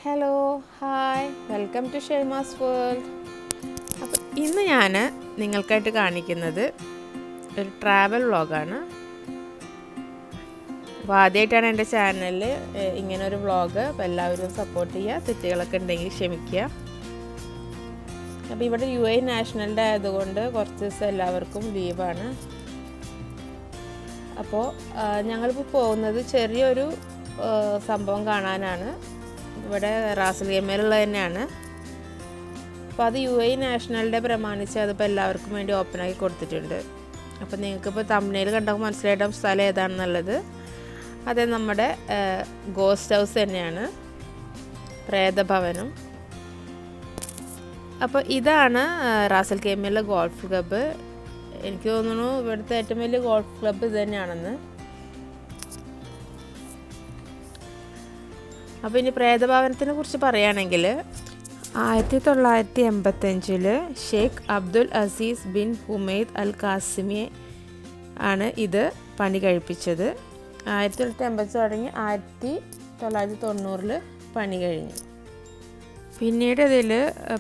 Hello hi welcome to Shaima's world. അപ്പോൾ ഇന്ന് ഞാൻ നിങ്ങൾക്കായിട്ട് കാണിക്കുന്നത് ഒരു ട്രാവൽ വ്ളോഗാണ്. അപ്പോൾ ആദ്യമായിട്ടാണ് എൻ്റെ ചാനലിൽ ഇങ്ങനെ ഒരു വ്ളോഗ്. അപ്പോൾ എല്ലാവരും സപ്പോർട്ട് ചെയ്യുക, തെറ്റുകളൊക്കെ ഉണ്ടെങ്കിൽ ക്ഷമിക്കുക. അപ്പോൾ ഇവിടെ UAE നാഷണൽ ഡേ ആയതുകൊണ്ട് കുറച്ച് ദിവസം എല്ലാവർക്കും ലീവാണ്. അപ്പോൾ ഞങ്ങളിപ്പോൾ പോകുന്നത് ചെറിയൊരു സംഭവം കാണാനാണ്. ഇവിടെ റാസൽ ഖൈമയിലുള്ള തന്നെയാണ്. അപ്പോൾ അത് UAE നാഷണൽ ഡേ പ്രമാണിച്ച് അതിപ്പോൾ എല്ലാവർക്കും വേണ്ടി ഓപ്പണാക്കി കൊടുത്തിട്ടുണ്ട്. അപ്പോൾ നിങ്ങൾക്കിപ്പോൾ തംബ്നെയിൽ കണ്ടപ്പോൾ മനസ്സിലായിട്ടും സ്ഥലം ഏതാണെന്നുള്ളത്. അത് നമ്മുടെ ഗോസ്റ്റ് ഹൗസ് തന്നെയാണ്, പ്രേതഭവനം. അപ്പോൾ ഇതാണ് റാസൽ ഖൈമയിലെ ഗോൾഫ് ക്ലബ്ബ്. എനിക്ക് തോന്നുന്നു ഇവിടുത്തെ ഏറ്റവും വലിയ ഗോൾഫ് ക്ലബ്ബ് ഇത് തന്നെയാണെന്ന്. അപ്പോൾ ഇനി പ്രേതഭവനത്തിനെ കുറിച്ച് പറയുകയാണെങ്കിൽ 1985 Sheikh Abdul Aziz bin Humaid Al Qasimi ആണ് ഇത് പണി കഴിപ്പിച്ചത്. 1985 തുടങ്ങി 1990 പണി കഴിഞ്ഞു. പിന്നീട് ഇതിൽ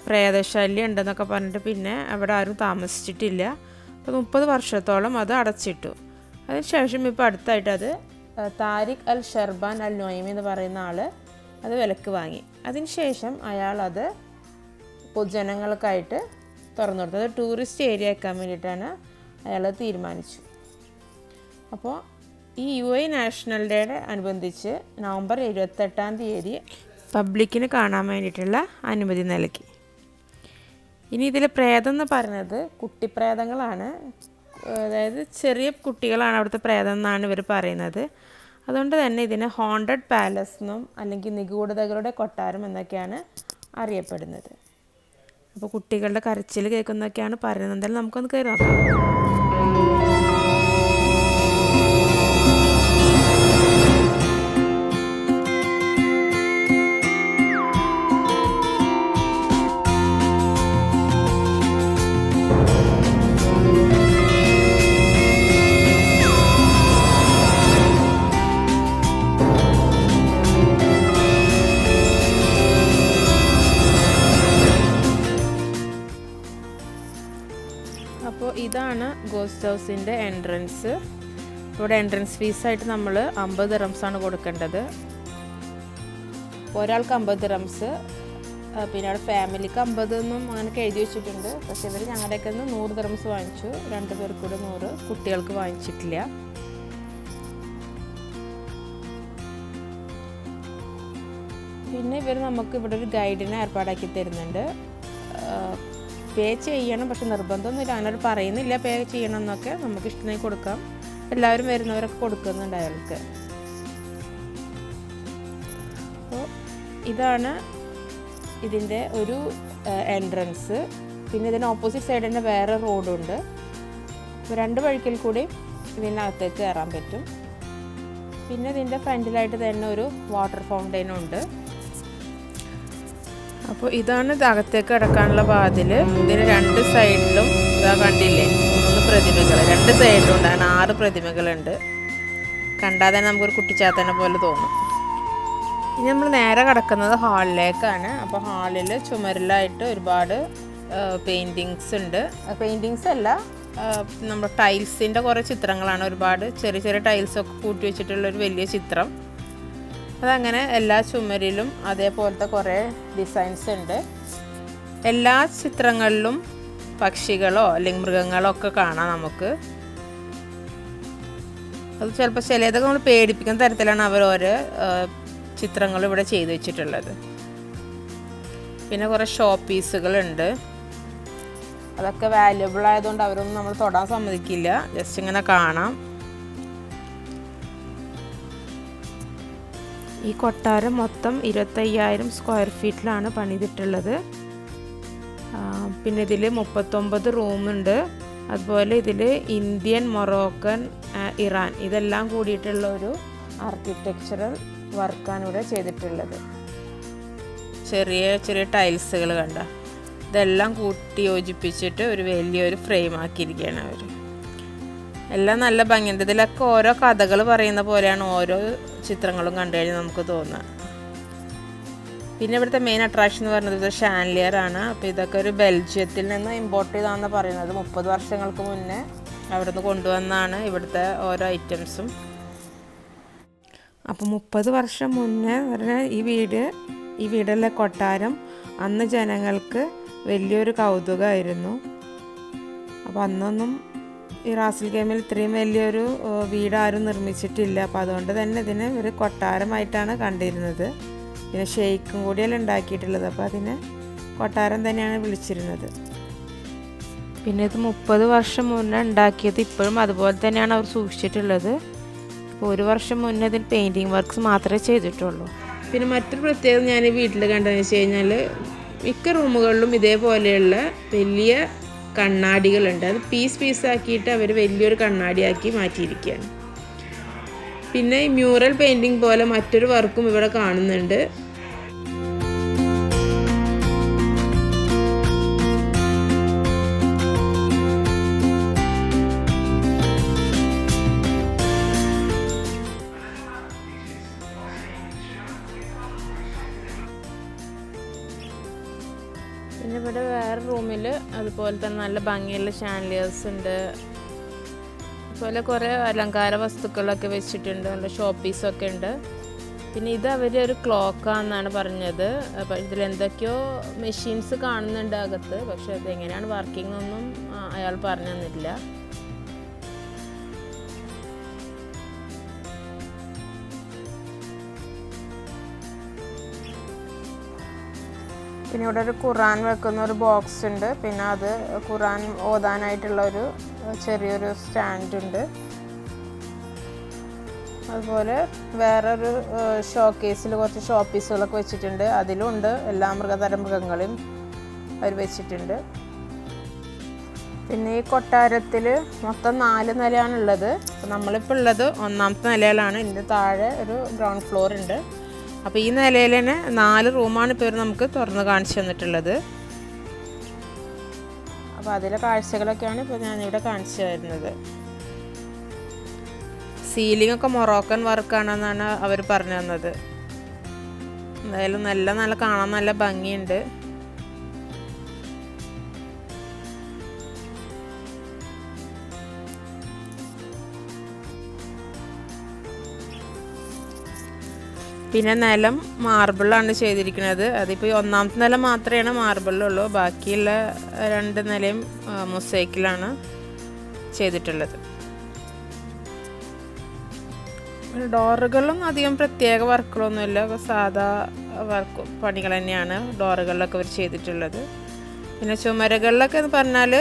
പ്രേതശല്യം ഉണ്ടെന്നൊക്കെ പറഞ്ഞിട്ട് പിന്നെ അവിടെ ആരും താമസിച്ചിട്ടില്ല. അപ്പോൾ 30 വർഷത്തോളം അത് അടച്ചിട്ടു. അതിനുശേഷം ഇപ്പോൾ അടുത്തായിട്ട് അത് താരിഖ് അൽ ഷർബാൻ അൽ നൊയ്മി എന്ന് പറയുന്ന ആൾ അത് വിലക്ക് വാങ്ങി. അതിനുശേഷം അയാൾ അത് പൊതുജനങ്ങൾക്കായിട്ട് തുറന്നു കൊടുത്തു. അത് ടൂറിസ്റ്റ് ഏരിയ ആക്കാൻ വേണ്ടിയിട്ടാണ് അയാൾ തീരുമാനിച്ചു. അപ്പോൾ ഈ UAE നാഷണൽ ഡേയുടെ അനുബന്ധിച്ച് നവംബർ 28 പബ്ലിക്കിന് കാണാൻ വേണ്ടിയിട്ടുള്ള അനുമതി നൽകി. ഇനി ഇതിൽ പ്രേതം എന്ന് പറയുന്നത് കുട്ടിപ്രേതങ്ങളാണ്. അതായത് ചെറിയ കുട്ടികളാണ് അവിടുത്തെ പ്രേതം എന്നാണ് ഇവർ പറയുന്നത്. അതുകൊണ്ട് തന്നെ ഇതിനെ ഹോണ്ടഡ് പാലസ് എന്നും അല്ലെങ്കിൽ നിഗൂഢതകളുടെ കൊട്ടാരം എന്നൊക്കെയാണ് അറിയപ്പെടുന്നത്. അപ്പോൾ കുട്ടികളുടെ കരച്ചിൽ കേൾക്കുന്നതൊക്കെയാണ് പറയുന്നത്. എന്തായാലും നമുക്കൊന്ന് കയറി നോക്കാം. അപ്പോൾ ഇതാണ് ഗോസ്റ്റ് ഹൗസിൻ്റെ എൻട്രൻസ്. ഇവിടെ എൻട്രൻസ് ഫീസായിട്ട് നമ്മൾ 50 ദിറംസാണ് കൊടുക്കേണ്ടത്. ഒരാൾക്ക് 50 ദിറംസ്, പിന്നെ അവിടെ ഫാമിലിക്ക് 50 എന്നും അങ്ങനെയൊക്കെ എഴുതി വെച്ചിട്ടുണ്ട്. പക്ഷേ ഇവർ ഞങ്ങളുടെയൊക്കെ 100 ദിറംസ് വാങ്ങിച്ചു. 2 പേർക്ക് കൂടെ 100, കുട്ടികൾക്ക് വാങ്ങിച്ചിട്ടില്ല. പിന്നെ ഇവർ നമുക്ക് ഇവിടെ ഒരു ഗൈഡിനെ ഏർപ്പാടാക്കി തരുന്നുണ്ട്. പേ ചെയ്യണം, പക്ഷെ നിർബന്ധമൊന്നുമില്ല. അങ്ങനെ പറയുന്നില്ല പേ ചെയ്യണം എന്നൊക്കെ. നമുക്ക് ഇഷ്ടമായി കൊടുക്കാം. എല്ലാവരും വരുന്നവരൊക്കെ കൊടുക്കുന്നുണ്ട് അയാൾക്ക്. അപ്പോൾ ഇതാണ് ഇതിൻ്റെ ഒരു എൻട്രൻസ്. പിന്നെ ഇതിൻ്റെ ഓപ്പോസിറ്റ് സൈഡ് തന്നെ വേറെ റോഡുണ്ട്. അപ്പോൾ 2 വഴിക്കിൽ കൂടി ഇതിനകത്തേക്ക് കയറാൻ പറ്റും. പിന്നെ ഇതിൻ്റെ ഫ്രണ്ടിലായിട്ട് തന്നെ ഒരു വാട്ടർ ഫൗണ്ടെയിനും ഉണ്ട്. അപ്പോൾ ഇതാണ് അകത്തേക്ക് കിടക്കാനുള്ള വാതിൽ. ഇതിന് 2 സൈഡിലും ഇതാ കണ്ടില്ലേ 3 പ്രതിമകൾ 2 സൈഡിലും ഉണ്ടാണ്. 6 പ്രതിമകളുണ്ട്. കണ്ടാൽ തന്നെ നമുക്കൊരു കുട്ടിച്ചാത്തനെ പോലെ തോന്നും. ഇനി നമ്മൾ നേരെ കിടക്കുന്നത് ഹാളിലേക്കാണ്. അപ്പോൾ ഹാളിൽ ചുമരിലായിട്ട് ഒരുപാട് പെയിൻറ്റിങ്സ് ഉണ്ട്. പെയിൻറ്റിങ്സ് അല്ല, നമ്മുടെ ടൈൽസിൻ്റെ കുറേ ചിത്രങ്ങളാണ്. ഒരുപാട് ചെറിയ ചെറിയ ടൈൽസൊക്കെ കൂട്ടി വെച്ചിട്ടുള്ളൊരു വലിയ ചിത്രം. അതങ്ങനെ എല്ലാ ചുമരിലും അതേപോലത്തെ കുറേ ഡിസൈൻസ് ഉണ്ട്. എല്ലാ ചിത്രങ്ങളിലും പക്ഷികളോ അല്ലെങ്കിൽ മൃഗങ്ങളോ ഒക്കെ കാണാം നമുക്ക്. അത് ചിലപ്പോൾ ചിലതൊക്കെ നമ്മൾ പേടിപ്പിക്കുന്ന തരത്തിലാണ് അവർ ഓരോ ചിത്രങ്ങൾ ഇവിടെ ചെയ്തു വെച്ചിട്ടുള്ളത്. പിന്നെ കുറേ ഷോ പീസുകളുണ്ട്. അതൊക്കെ വാല്യുബിൾ ആയതുകൊണ്ട് അവരൊന്നും നമ്മൾ തൊടാൻ സമ്മതിക്കില്ല. ജസ്റ്റ് ഇങ്ങനെ കാണാം. ഈ കൊട്ടാരം മൊത്തം 25,000 സ്ക്വയർ ഫീറ്റിലാണ് പണിതിട്ടുള്ളത്. പിന്നെ ഇതിൽ 39 റൂമുണ്ട്. അതുപോലെ ഇതിൽ ഇന്ത്യൻ, മൊറോക്കൻ, ഇറാൻ ഇതെല്ലാം കൂടിയിട്ടുള്ള ഒരു ആർക്കിടെക്ചറൽ വർക്കാണ് ഇവിടെ ചെയ്തിട്ടുള്ളത്. ചെറിയ ചെറിയ ടൈൽസുകൾ കണ്ട ഇതെല്ലാം കൂട്ടി യോജിപ്പിച്ചിട്ട് ഒരു വലിയൊരു ഫ്രെയിം ആക്കിയിരിക്കുകയാണ് അവർ. എല്ലാം നല്ല ഭംഗിയുണ്ട്. ഇതിലൊക്കെ ഓരോ കഥകൾ പറയുന്ന പോലെയാണ് ഓരോ ചിത്രങ്ങളും കണ്ടു കഴിഞ്ഞാൽ നമുക്ക് തോന്നുക. പിന്നെ ഇവിടുത്തെ മെയിൻ അട്രാക്ഷൻ എന്ന് പറയുന്നത് ഇത് ഷാൻലിയർ ആണ്. അപ്പോൾ ഇതൊക്കെ ഒരു ബെൽജിയത്തിൽ നിന്ന് ഇമ്പോർട്ട് ചെയ്താണെന്ന് പറയുന്നത്. 30 വർഷങ്ങൾക്ക് മുന്നേ അവിടെ നിന്ന് കൊണ്ടുവന്നാണ് ഇവിടുത്തെ ഓരോ ഐറ്റംസും. അപ്പോൾ 30 വർഷം മുന്നേ പറഞ്ഞാൽ ഈ വീടിലെ കൊട്ടാരം അന്ന് ജനങ്ങൾക്ക് വലിയൊരു കൗതുകമായിരുന്നു. അപ്പോൾ അന്നൊന്നും ഈ റാസൽ ഖൈമയിൽ ഇത്രയും വലിയൊരു വീട് ആരും നിർമ്മിച്ചിട്ടില്ല. അപ്പോൾ അതുകൊണ്ട് തന്നെ ഇതിനെ ഒരു കൊട്ടാരമായിട്ടാണ് കണ്ടിരുന്നത്. പിന്നെ ഷെയ്ക്കും കൂടിയല്ല ഉണ്ടാക്കിയിട്ടുള്ളത്, അപ്പോൾ അതിനെ കൊട്ടാരം തന്നെയാണ് വിളിച്ചിരുന്നത്. പിന്നെ ഇത് 30 വർഷം മുന്നേ ഉണ്ടാക്കിയത് ഇപ്പോഴും അതുപോലെ തന്നെയാണ് അവർ സൂക്ഷിച്ചിട്ടുള്ളത്. ഇപ്പോൾ 1 വർഷം മുന്നേ ഇതിൽ പെയിൻറ്റിങ് വർക്ക്സ് മാത്രമേ ചെയ്തിട്ടുള്ളൂ. പിന്നെ മറ്റൊരു പ്രത്യേകത ഞാൻ ഈ വീട്ടിൽ കണ്ടതെന്ന് വെച്ച് കഴിഞ്ഞാൽ മിക്ക റൂമുകളിലും ഇതേപോലെയുള്ള വലിയ കണ്ണാടികളുണ്ട്. അത് പീസാക്കിയിട്ട് അവർ വലിയൊരു കണ്ണാടിയാക്കി മാറ്റിയിരിക്കുകയാണ്. പിന്നെ ഈ മ്യൂറൽ പെയിൻറ്റിങ് പോലെ മറ്റൊരു വർക്കും ഇവിടെ കാണുന്നുണ്ട്. പിന്നെ ഇവിടെ വേറെ റൂമിൽ അതുപോലെ തന്നെ നല്ല ഭംഗിയുള്ള ഷാൻലിയേഴ്സ് ഉണ്ട്. അതുപോലെ കുറേ അലങ്കാര വസ്തുക്കളൊക്കെ വെച്ചിട്ടുണ്ട്, നല്ല ഷോ പീസൊക്കെ ഉണ്ട്. പിന്നെ ഇത് അവരൊരു ക്ലോക്കാണെന്നാണ് പറഞ്ഞത്. അപ്പോൾ ഇതിലെന്തൊക്കെയോ മെഷീൻസ് കാണുന്നുണ്ട് അകത്ത്, പക്ഷെ അതെങ്ങനെയാണ് വർക്കിംഗ് എന്നൊന്നും അയാൾ പറഞ്ഞു തന്നില്ല. പിന്നെ ഇവിടെ ഒരു ഖുറാൻ വെക്കുന്ന ഒരു ബോക്സ് ഉണ്ട്. പിന്നെ അത് ഖുറാൻ ഓതാനായിട്ടുള്ള ഒരു ചെറിയൊരു സ്റ്റാൻഡ് ഉണ്ട്. അതുപോലെ വേറൊരു ഷോക്കേസിൽ കുറച്ച് ഷോ പീസുകളൊക്കെ വെച്ചിട്ടുണ്ട്. അതിലുണ്ട് എല്ലാ മൃഗങ്ങളെയും അവർ വെച്ചിട്ടുണ്ട്. പിന്നെ ഈ കൊട്ടാരത്തിൽ മൊത്തം 4 നിലയാണുള്ളത്. അപ്പോൾ നമ്മളിപ്പോൾ ഉള്ളത് 1ാമത്തെ നിലയിലാണ്. ഇതിൻ്റെ താഴെ ഒരു ഗ്രൗണ്ട് ഫ്ലോർ ഉണ്ട്. അപ്പോൾ ഈ നിലയിൽ തന്നെ 4 റൂമാണ് ഇപ്പോൾ നമുക്ക് തുറന്ന് കാണിച്ചു തന്നിട്ടുള്ളത്. അപ്പോൾ അതിലെ കാഴ്ചകളൊക്കെയാണ് ഇപ്പോൾ ഞാനിവിടെ കാണിച്ചു തരുന്നത്. സീലിംഗ് ഒക്കെ മൊറോക്കൻ വർക്കാണെന്നാണ് അവർ പറഞ്ഞു തന്നത്. എന്തായാലും നല്ല കാണാൻ നല്ല ഭംഗിയുണ്ട്. പിന്നെ നിലം മാർബിളാണ് ചെയ്തിരിക്കുന്നത്. അതിപ്പോൾ 1ാമത്തെ നില മാത്രമേ മാർബിളുള്ളൂ, ബാക്കിയുള്ള 2 നിലയും മൊസൈക്കിലാണ് ചെയ്തിട്ടുള്ളത്. ഡോറുകളിലും അധികം പ്രത്യേക വർക്കുകളൊന്നുമില്ല, സാധാ പണികൾ തന്നെയാണ് ഡോറുകളിലൊക്കെ അവർ ചെയ്തിട്ടുള്ളത്. പിന്നെ ചുമരുകളിലൊക്കെ എന്ന് പറഞ്ഞാൽ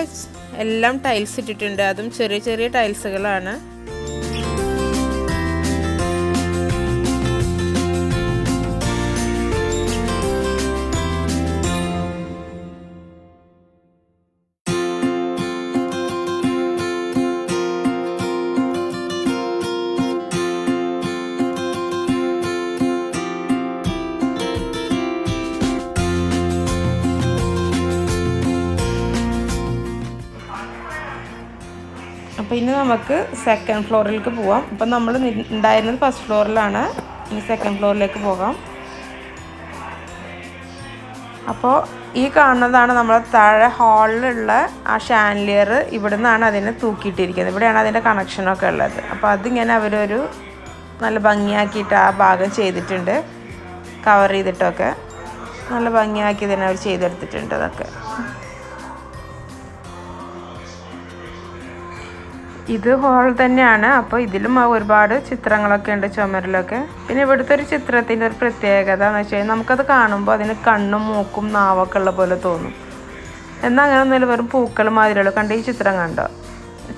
എല്ലാം ടൈൽസ് ഇട്ടിട്ടുണ്ട്. അതും ചെറിയ ടൈൽസുകളാണ്. അപ്പോൾ ഇനി നമുക്ക് 2nd ഫ്ലോറിലേക്ക് പോവാം. അപ്പം നമ്മൾ ഉണ്ടായിരുന്നത് 1st ഫ്ലോറിലാണ്. ഇനി 2nd ഫ്ലോറിലേക്ക് പോകാം. അപ്പോൾ ഈ കാണുന്നതാണ് നമ്മളെ താഴെ ഹാളിലുള്ള ആ ഷാൻലിയർ. ഇവിടെ നിന്നാണ് അതിനെ തൂക്കിയിട്ടിരിക്കുന്നത്. ഇവിടെയാണ് അതിൻ്റെ കണക്ഷനൊക്കെ ഉള്ളത്. അപ്പോൾ അതിങ്ങനെ അവരൊരു നല്ല ഭംഗിയാക്കിയിട്ട് ആ ഭാഗം ചെയ്തിട്ടുണ്ട്. കവർ ചെയ്തിട്ടൊക്കെ നല്ല ഭംഗിയാക്കി തന്നെ അവർ ചെയ്തെടുത്തിട്ടുണ്ട്. അതൊക്കെ ഇത് ഹോൾ തന്നെയാണ്. അപ്പോൾ ഇതിലും ഒരുപാട് ചിത്രങ്ങളൊക്കെ ഉണ്ട് ചുമരിലൊക്കെ. പിന്നെ ഇവിടുത്തെ ഒരു ചിത്രത്തിൻ്റെ ഒരു പ്രത്യേകത എന്ന് വെച്ച് കഴിഞ്ഞാൽ നമുക്കത് കാണുമ്പോൾ അതിന് കണ്ണും മൂക്കും നാവൊക്കെ ഉള്ള പോലെ തോന്നും. എന്നാൽ അങ്ങനെ ഒന്നുമില്ല, വെറും പൂക്കൾ മാതിരിയുള്ളൂ. കണ്ട് ഈ ചിത്രം കണ്ടോ?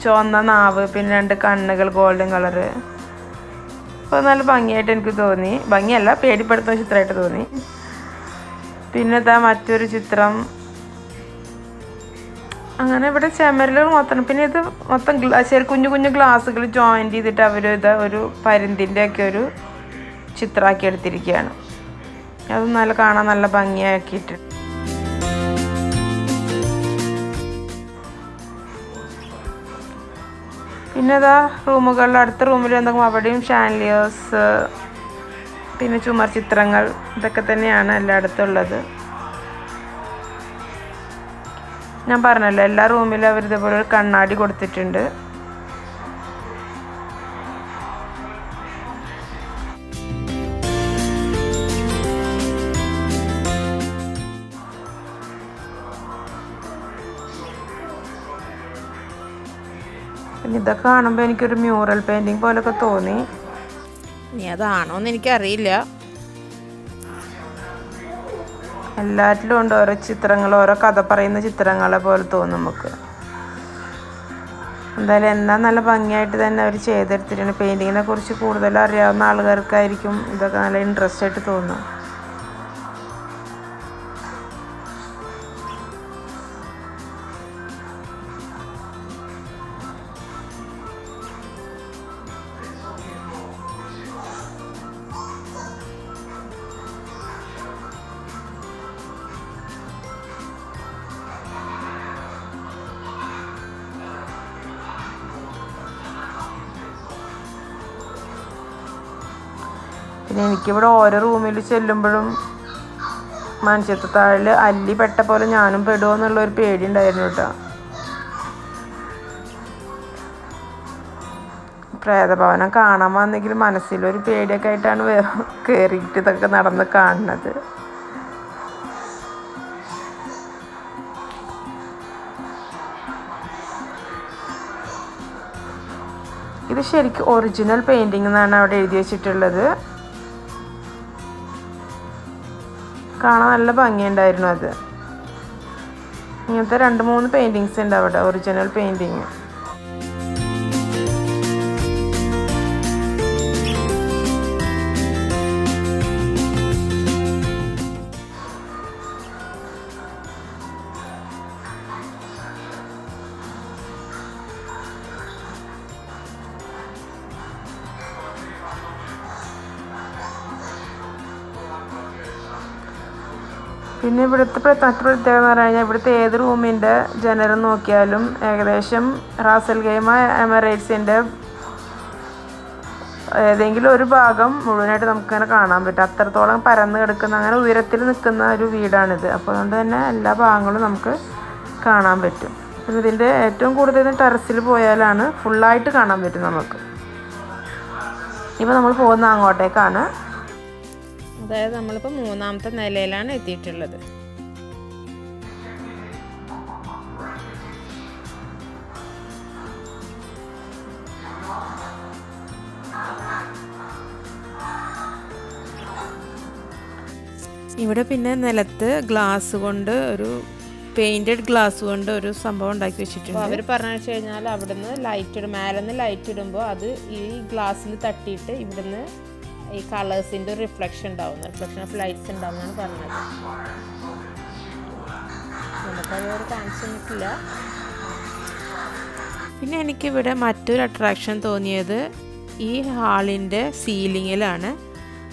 ചുവന്ന നാവ്, പിന്നെ 2 കണ്ണുകൾ ഗോൾഡൻ കളറ്. അപ്പോൾ നല്ല ഭംഗിയായിട്ട് എനിക്ക് തോന്നി. ഭംഗിയല്ല, പേടിപ്പെടുത്തുന്ന ചിത്രമായിട്ട് തോന്നി. പിന്നെ ഇതാ മറ്റൊരു ചിത്രം. അങ്ങനെ ഇവിടെ ചുമരിൽ മൊത്തം. പിന്നെ ഇത് മൊത്തം കുഞ്ഞു ഗ്ലാസ്സുകൾ ജോയിൻ്റ് ചെയ്തിട്ട് അവർ ഒരു പരുന്തിൻ്റെ ഒക്കെ ഒരു ചിത്രമാക്കി എടുത്തിരിക്കുകയാണ്. അത് നല്ല കാണാൻ നല്ല ഭംഗിയാക്കിയിട്ട്. പിന്നെ ഇതാ റൂമുകളിൽ അടുത്ത റൂമിൽ എന്തെങ്കിലും അവിടെയും ഷാൻലിയേഴ്സ് പിന്നെ ചുമർ ചിത്രങ്ങൾ ഇതൊക്കെ തന്നെയാണ് എല്ലായിടത്തും ഉള്ളത്. ഞാൻ പറഞ്ഞല്ലോ എല്ലാ റൂമിലും അവർ ഇതേപോലെ ഒരു കണ്ണാടി കൊടുത്തിട്ടുണ്ട്. പിന്നെ ഇതൊക്കെ കാണുമ്പോൾ എനിക്കൊരു മ്യൂറൽ പെയിൻറ്റിങ് പോലൊക്കെ തോന്നി. ഇനി അതാണോന്ന് എനിക്കറിയില്ല. എല്ലാറ്റിലും ഉണ്ട് ഓരോ ചിത്രങ്ങൾ, ഓരോ കഥ പറയുന്ന ചിത്രങ്ങളെ പോലെ തോന്നും നമുക്ക്. എന്തായാലും എന്നാൽ നല്ല ഭംഗിയായിട്ട് തന്നെ അവർ ചെയ്തെടുത്തിട്ടുണ്ട്. പെയിൻറ്റിങ്ങിനെ കുറിച്ച് കൂടുതൽ അറിയാവുന്ന ആൾക്കാർക്കായിരിക്കും ഇതൊക്കെ നല്ല ഇൻട്രസ്റ്റ് ആയിട്ട് തോന്നും. പിന്നെ എനിക്കിവിടെ ഓരോ റൂമിൽ ചെല്ലുമ്പോഴും മനുഷ്യത്താഴിൽ അല്ലി പെട്ട പോലെ ഞാനും പെടുമോ എന്നുള്ളൊരു പേടി ഉണ്ടായിരുന്നു കേട്ടോ. പ്രേതഭവനം കാണാൻ വന്നെങ്കിലും മനസ്സിലൊരു പേടിയൊക്കെ ആയിട്ടാണ് കയറിയിട്ട് ഇതൊക്കെ നടന്ന് കാണുന്നത്. ഇത് ശരിക്കും ഒറിജിനൽ പെയിൻറ്റിങ് എന്നാണ് അവിടെ എഴുതി വെച്ചിട്ടുള്ളത്. കാണാൻ നല്ല ഭംഗിയുണ്ടായിരുന്നു അത്. ഇങ്ങനത്തെ 2-3 പെയിൻറ്റിങ്സ് ഉണ്ട് അവിടെ, ഒറിജിനൽ പെയിൻറ്റിങ്. പിന്നെ ഇവിടുത്തെ പ്രത്യേകത എന്ന് പറഞ്ഞു കഴിഞ്ഞാൽ ഇവിടുത്തെ ഏത് റൂമിൻ്റെ ജനൽ നോക്കിയാലും ഏകദേശം റാസൽ ഖൈമ എമിറേറ്റ്സിൻ്റെ ഏതെങ്കിലും ഒരു ഭാഗം മുഴുവനായിട്ട് നമുക്കങ്ങനെ കാണാൻ പറ്റും. അത്രത്തോളം പരന്ന് കിടക്കുന്ന, അങ്ങനെ ഉയരത്തിൽ നിൽക്കുന്ന ഒരു വീടാണിത്. അപ്പോൾ അതുകൊണ്ട് തന്നെ എല്ലാ ഭാഗങ്ങളും നമുക്ക് കാണാൻ പറ്റും. പിന്നെ ഇതിൻ്റെ ഏറ്റവും കൂടുതൽ ടെറസിൽ പോയാലാണ് ഫുള്ളായിട്ട് കാണാൻ പറ്റും നമുക്ക്. ഇപ്പോൾ നമ്മൾ പോകുന്ന അങ്ങോട്ടേക്കാണ്. അതായത് നമ്മളിപ്പോൾ 3ാമത്തെ നിലയിലാണ് എത്തിയിട്ടുള്ളത്. ഇവിടെ പിന്നെ നിലത്ത് ഗ്ലാസ് കൊണ്ട് ഒരു പെയിൻറ്റഡ് ഗ്ലാസ് കൊണ്ട് ഒരു സംഭവം ഉണ്ടാക്കി വെച്ചിട്ടുണ്ട്. അവർ പറഞ്ഞു വെച്ച് കഴിഞ്ഞാൽ അവിടുന്ന് ലൈറ്റ് ഇടും, മേലെന്ന് ലൈറ്റ് ഇടുമ്പോൾ അത് ഈ ഗ്ലാസ്സിൽ തട്ടിയിട്ട് ഇവിടുന്ന് ഈ കളേഴ്സിൻ്റെ ഒരു റിഫ്ലക്ഷൻ ഓഫ് ലൈറ്റ്സ് ഉണ്ടാവും എന്നാണ് പറഞ്ഞത്. നമുക്കതൊരു കാണിച്ചിട്ടില്ല. പിന്നെ എനിക്കിവിടെ മറ്റൊരു അട്രാക്ഷൻ തോന്നിയത് ഈ ഹാളിൻ്റെ സീലിങ്ങിലാണ്.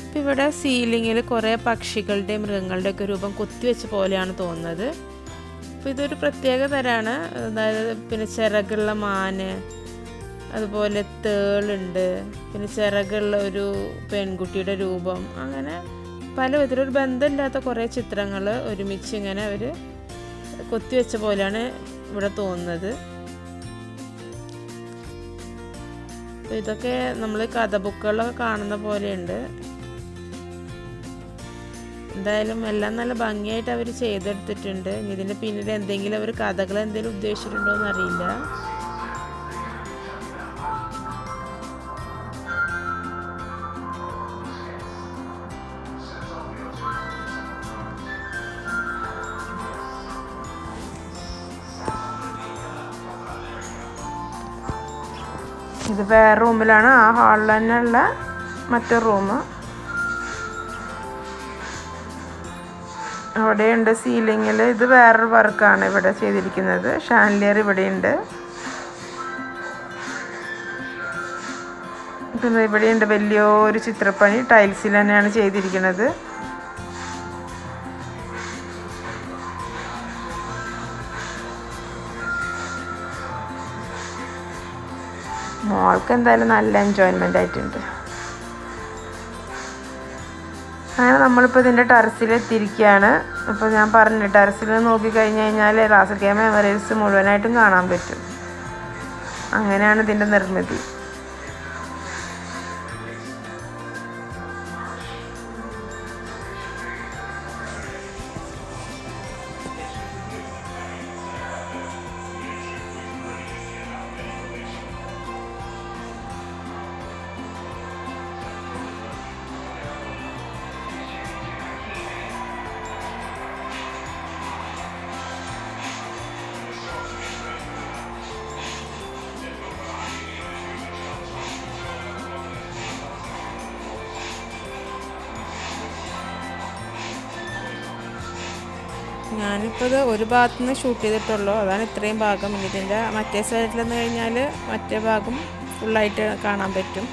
അപ്പോൾ ഇവിടെ സീലിങ്ങിൽ കുറേ പക്ഷികളുടെയും മൃഗങ്ങളുടെയൊക്കെ രൂപം കൊത്തിവെച്ച പോലെയാണ് തോന്നുന്നത്. അപ്പോൾ ഇതൊരു പ്രത്യേക തരമാണ്. അതായത് പിന്നെ ചിറകുള്ള മാന്, അതുപോലെ തേളുണ്ട്, പിന്നെ ചിറകുള്ള ഒരു പെൺകുട്ടിയുടെ രൂപം, അങ്ങനെ പല വിധത്തിലൊരു ബന്ധമില്ലാത്ത കുറേ ചിത്രങ്ങൾ ഒരുമിച്ച് ഇങ്ങനെ അവർ കൊത്തിവെച്ച പോലെയാണ് ഇവിടെ തോന്നുന്നത്. അപ്പോൾ ഇതൊക്കെ നമ്മൾ കഥ ബുക്കുകളിലൊക്കെ കാണുന്ന പോലെയുണ്ട്. എന്തായാലും എല്ലാം നല്ല ഭംഗിയായിട്ട് അവർ ചെയ്തെടുത്തിട്ടുണ്ട്. ഇതിൻ്റെ പിന്നിൽ എന്തെങ്കിലും അവർ കഥകൾ എന്തെങ്കിലും ഉദ്ദേശിച്ചിട്ടുണ്ടോ എന്നറിയില്ല. ഇത് വേറെ റൂമിലാണ്, ആ ഹാളിൽ തന്നെയുള്ള മറ്റൊരു റൂം. അവിടെയുണ്ട് സീലിങ്ങിൽ. ഇത് വേറൊരു വർക്കാണ് ഇവിടെ ചെയ്തിരിക്കുന്നത്. ഷാൻലിയർ ഇവിടെയുണ്ട്. പിന്നെ ഇവിടെയുണ്ട് വലിയൊരു ചിത്രപ്പണി, ടൈൽസിൽ തന്നെയാണ് ചെയ്തിരിക്കുന്നത്. മോൾക്ക് എന്തായാലും നല്ല എൻജോയ്മെൻ്റ് ആയിട്ടുണ്ട്. നമ്മളിപ്പോൾ ഇതിൻ്റെ ടെറസിലെത്തിയിരിക്കുകയാണ്. അപ്പോൾ ഞാൻ പറഞ്ഞു, ടെറസിൽ നോക്കിക്കഴിഞ്ഞ് കഴിഞ്ഞാൽ റാസൽ ഖൈമ എമിറേറ്റ്സ് മുഴുവനായിട്ടും കാണാൻ പറ്റും. അങ്ങനെയാണ് ഇതിൻ്റെ നിർമ്മിതി. ഞാനിപ്പോൾ ഇത് ഒരു ഭാഗത്തു നിന്ന് ഷൂട്ട് ചെയ്തിട്ടുള്ളൂ. അതാണ് ഇത്രയും ഭാഗം. ഇതിൻ്റെ മറ്റേ സൈഡിലെന്ന് കഴിഞ്ഞാൽ മറ്റേ ഭാഗം ഫുള്ളായിട്ട് കാണാൻ പറ്റും.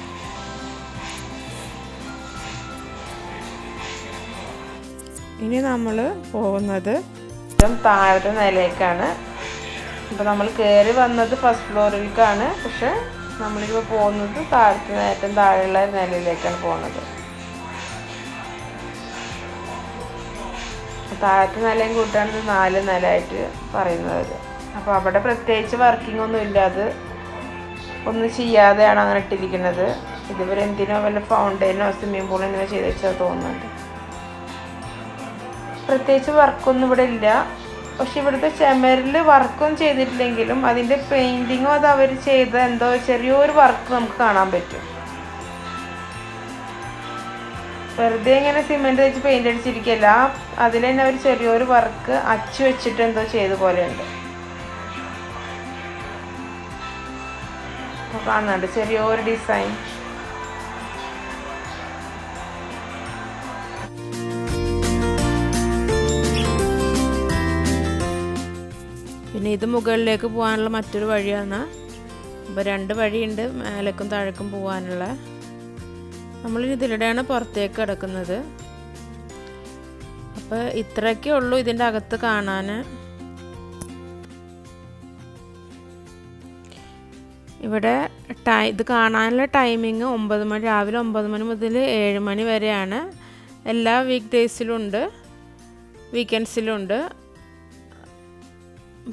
ഇനി നമ്മൾ പോകുന്നത് താഴത്തെ നിലയിലേക്കാണ്. ഇപ്പോൾ നമ്മൾ കയറി വന്നത് ഫസ്റ്റ് ഫ്ലോറിലേക്കാണ്. പക്ഷെ നമ്മളിപ്പോൾ പോകുന്നത് ഏറ്റവും താഴെയുള്ള നിലയിലേക്കാണ് പോകുന്നത്. താഴത്തെ നിലയും കൂട്ടാണ് 4 നിലയായിട്ട് പറയുന്നത്. അപ്പോൾ അവിടെ പ്രത്യേകിച്ച് വർക്കിംഗ് ഒന്നും ഇല്ല. അത് ഒന്നും ചെയ്യാതെയാണ് അങ്ങനെ ഇട്ടിരിക്കുന്നത്. ഇതുവരെ എന്തിനോ വല്ല ഫൗണ്ടൈനോ സ്വിമ്മിംഗ് പൂളോ ഇങ്ങനെ ചെയ്ത് വെച്ചാൽ തോന്നുന്നുണ്ട്. പ്രത്യേകിച്ച് വർക്കൊന്നും ഇവിടെ ഇല്ല. പക്ഷെ ഇവിടുത്തെ ചുമരിൽ വർക്കൊന്നും ചെയ്തിട്ടില്ലെങ്കിലും അതിൻ്റെ പെയിൻറ്റിങ്ങോ അത് അവർ ചെയ്ത എന്തോ ചെറിയൊരു വർക്ക് നമുക്ക് കാണാൻ പറ്റും. വെറുതെ ഇങ്ങനെ സിമെൻറ്റ് വെച്ച് പെയിൻ്റ് അടിച്ചിരിക്കുകയല്ല, അതിൽ തന്നെ അവർ ചെറിയൊരു വർക്ക് അച്ചു വെച്ചിട്ട് എന്തോ ചെയ്ത പോലെയുണ്ട്. അപ്പോൾ കാണുന്നുണ്ട് ചെറിയൊരു ഡിസൈൻ. പിന്നെ ഇത് മുകളിലേക്ക് പോകാനുള്ള മറ്റൊരു വഴിയാണ്. അപ്പോൾ 2 വഴിയുണ്ട്, മേലേക്കും താഴേക്കും പോകാനുള്ള. നമ്മൾ ഇതിലൂടെയാണ് പുറത്തേക്ക് കിടക്കുന്നത്. അപ്പോൾ ഇത്രയൊക്കെ ഉള്ളൂ ഇതിൻ്റെ അകത്ത് കാണാൻ. ഇവിടെ ഇത് കാണാനുള്ള ടൈമിങ് 9 മണി, രാവിലെ 9 മണി മുതൽ 7 മണി വരെയാണ്. എല്ലാ വീക്ക് ഡേയ്സിലും ഉണ്ട്, വീക്കെൻഡ്സിലും ഉണ്ട്.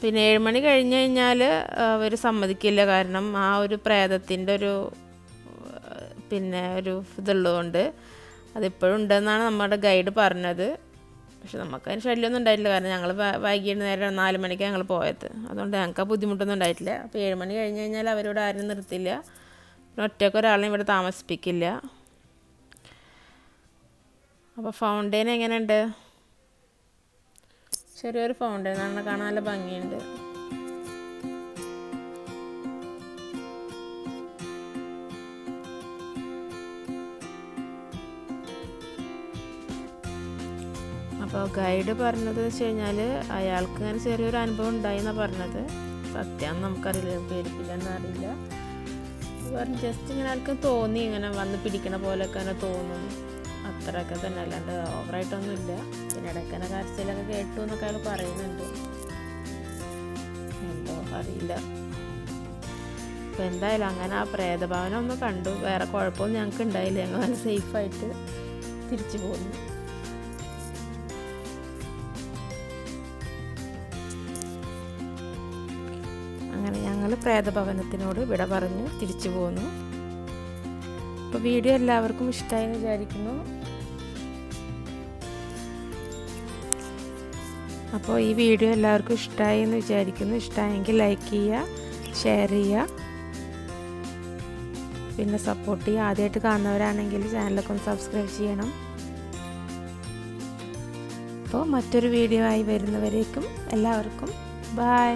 പിന്നെ 7 മണി കഴിഞ്ഞ് കഴിഞ്ഞാൽ അവർ സമ്മതിക്കില്ല. കാരണം ആ ഒരു പ്രേതത്തിൻ്റെ ഒരു ഇതുള്ളതുകൊണ്ട് അതിപ്പോഴും ഉണ്ടെന്നാണ് നമ്മുടെ ഗൈഡ് പറഞ്ഞത്. പക്ഷെ നമുക്കതിന് ശല്യമൊന്നും ഉണ്ടായിട്ടില്ല. കാരണം ഞങ്ങൾ വൈകിട്ട് നേരം 4 മണിക്ക് ഞങ്ങൾ പോയത്. അതുകൊണ്ട് ഞങ്ങൾക്ക് ആ ബുദ്ധിമുട്ടൊന്നും ഉണ്ടായിട്ടില്ല. അപ്പോൾ 7 മണി കഴിഞ്ഞ് കഴിഞ്ഞാൽ അവരോട് ആരും നിർത്തില്ല. പിന്നെ ഒറ്റയ്ക്ക് ഒരാളെ ഇവിടെ താമസിപ്പിക്കില്ല. അപ്പോൾ ഫൗണ്ടെയിൻ എങ്ങനെയുണ്ട്? ചെറിയൊരു ഫൗണ്ടെയിനാണ്, കാണാൻ നല്ല ഭംഗിയുണ്ട്. അപ്പോൾ ഗൈഡ് പറഞ്ഞത് വെച്ച് കഴിഞ്ഞാൽ അയാൾക്ക് ഇങ്ങനെ ചെറിയൊരു അനുഭവം ഉണ്ടായി എന്നാണ് പറഞ്ഞത്. സത്യമാണെന്ന് നമുക്കറിയില്ല, പേടിപ്പില്ലെന്ന് അറിയില്ല. പറഞ്ഞു ജസ്റ്റ് ഇങ്ങനെ ആൾക്ക് തോന്നി, ഇങ്ങനെ വന്ന് പിടിക്കണ പോലെയൊക്കെ തന്നെ തോന്നും, അത്രയൊക്കെ തന്നെ, അല്ലാണ്ട് ഓവറായിട്ടൊന്നുമില്ല. പിന്നെ ഇടയ്ക്കനെ കരച്ചിലൊക്കെ കേട്ടു എന്നൊക്കെ അയാൾ പറയുന്നുണ്ട്. എന്തോ അറിയില്ല. അപ്പോൾ എന്തായാലും അങ്ങനെ ആ പ്രേതഭവനം ഒന്ന് കണ്ടു. വേറെ കുഴപ്പമൊന്നും ഞങ്ങൾക്ക് ഉണ്ടായില്ല. ഞങ്ങൾ നല്ല സേഫായിട്ട് തിരിച്ചു പോന്നു. അങ്ങനെ ഞങ്ങൾ പ്രേതഭവനത്തിനോട് വിട പറഞ്ഞ് തിരിച്ചു പോന്നു. അപ്പോൾ വീഡിയോ എല്ലാവർക്കും ഇഷ്ടമായി എന്ന് വിചാരിക്കുന്നു. അപ്പോൾ ഈ വീഡിയോ എല്ലാവർക്കും ഇഷ്ടമായി എന്ന് വിചാരിക്കുന്നു. ഇഷ്ടമായെങ്കിൽ ലൈക്ക് ചെയ്യുക, ഷെയർ ചെയ്യുക, പിന്നെ സപ്പോർട്ട് ചെയ്യുക. ആദ്യമായിട്ട് കാണുന്നവരാണെങ്കിൽ ചാനലൊക്കെ ഒന്ന് സബ്സ്ക്രൈബ് ചെയ്യണം. അപ്പോൾ മറ്റൊരു വീഡിയോ ആയി വരുന്നവരേക്കും എല്ലാവർക്കും ബൈ.